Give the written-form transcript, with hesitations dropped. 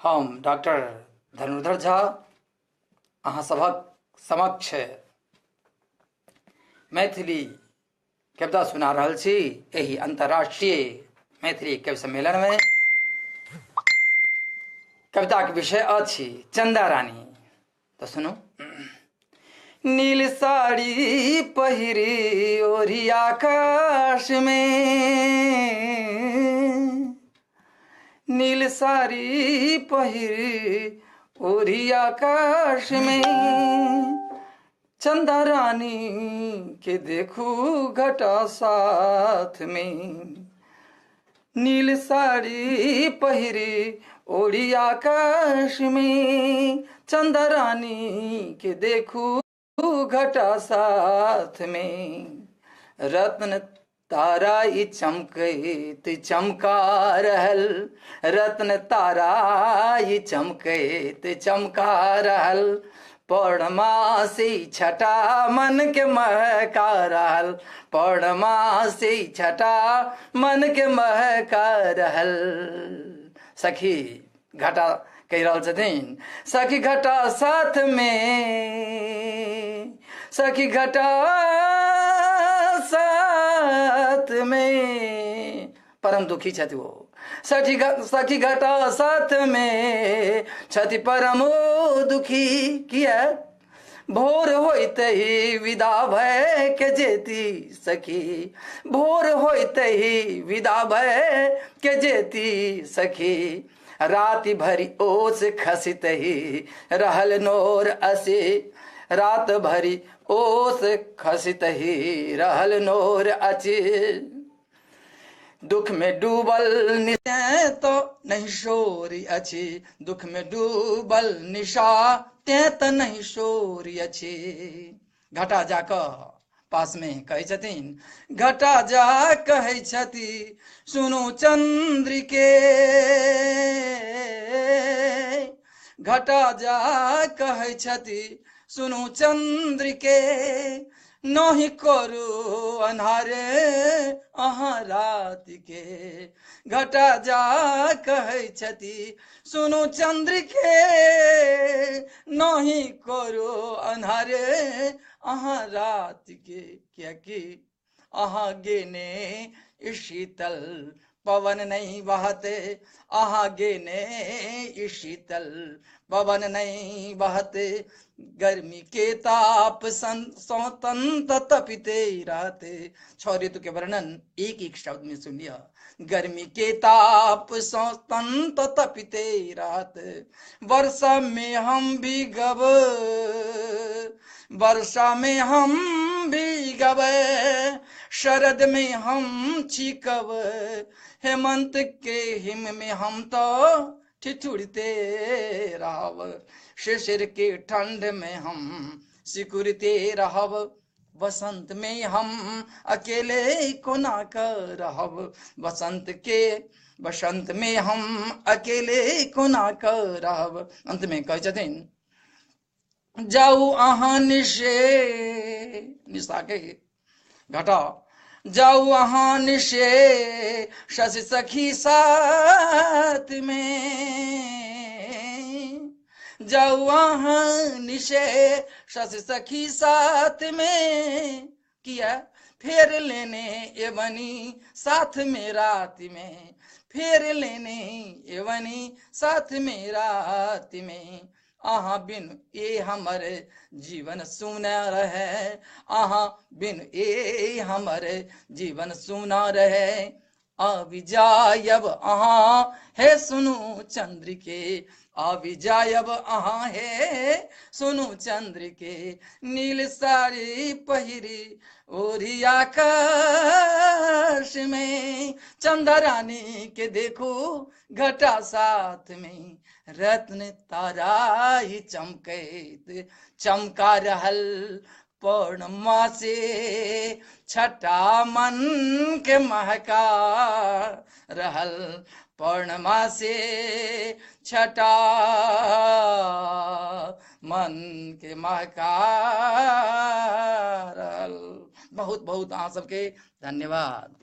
हम डॉक्टर धनुर्धर झा अहाँ सभक समक्ष मैथिली कविता सुना रहल छी। एही अंतर्राष्ट्रीय मैथिली कवि सम्मेलन में कविता के विषय अछि चंदा रानी। तो सुनो। नील साड़ी पहिरी ओढ़ी आकाश में, नील साड़ी पहिरी ओढ़ी आकाश में, चंदा रानी के देखू घटा साथ में। नील साड़ी पहिरी ओढ़ी आकाश में, चंदा रानी के देखू घटा साथ में। रत्न तारा ई चमकैत चमका रहल, रत्न तारा ई चमकैत चमका रहल, पौर्णमासी छटा मन के महका रहल, पौर्णमासी छटा मन के महका रहल। सखी घटा कह रहल छथिन, सखी घटा साथ में, सखी घटा साथ में, परम दुखी छथि वो। सखी घटा साथ में छथि परम दुखी। किया भोर होते ही विदा भय के जेती सखी, भोर होते ही विदा भय के जेती सखी। राति भरी ओस खसित ही रहल नोर असे, रात भरी ओस खसित ही रहल नोर अचे। दुख में डूबल निशा तो नहीं शोरी अछि, दुख में डूबल निशा ते तो नहीं शोरी अछि। घटा जाकर पास में कहे छथिन, घटा जा कहे छथि सुनो चंद्रिके, घटा जा कहे छथि सुनो चंद्रिके। नहीं करू अन्हारे अहाँ रात के, घटा जा कहे छथि सुनो चंद्रिके। नहीं करू अन्हारे अहाँ रात के, क्या कि अहाँ गेने शीतल पवन नहीं बहते, अहाँ गेने शीतल पवन नहीं बहते। गर्मी के ताप स्वतंत्र तपिते रहते। छह ऋतु के वर्णन एक एक शब्द में सुनिए। गर्मी के ताप स्वतंत्र तपिते रहते। वर्षा में हम भीगब, वर्षा में हम भीगब, शरद में हम चीकब, हेमंत के हिम में हम तो ठिठुरते रहब, शिशिर के ठंड में हम सिकुड़ते रहब, बसंत में हम अकेले कोना कर रहब, बसंत में हम अकेले कोना कर रहब। अंत में कहे छथिन, जाऊ अहाँ निशे, निशा के घटा जाऊ अहाँ निशे शशि सखी साथ में, जाऊ अहाँ निशे शशि सखी साथ में। किया फेर लेने एवनी साथ में रात में, फेर लेने एवनी साथ में रात में। अहाँ बिन ए हमर जीवन सुना रहे, अहाँ बिन ए हमर जीवन सुना रहे। आबि जायब अहाँ हे सुनु चंद्रिके, आबि जायब अहाँ हे सुनु चंद्रिके। नील साड़ी पहिरी ओढ़ी आकाश में, चंदा रानी के देखो घटा साथ में। रत्न तारा ही चमकैत चमका रहल, पौर्णमा से छटा मन के महका रहल, पौर्णमा से छटा मन के महका रहल। बहुत बहुत अहाँ सबके धन्यवाद।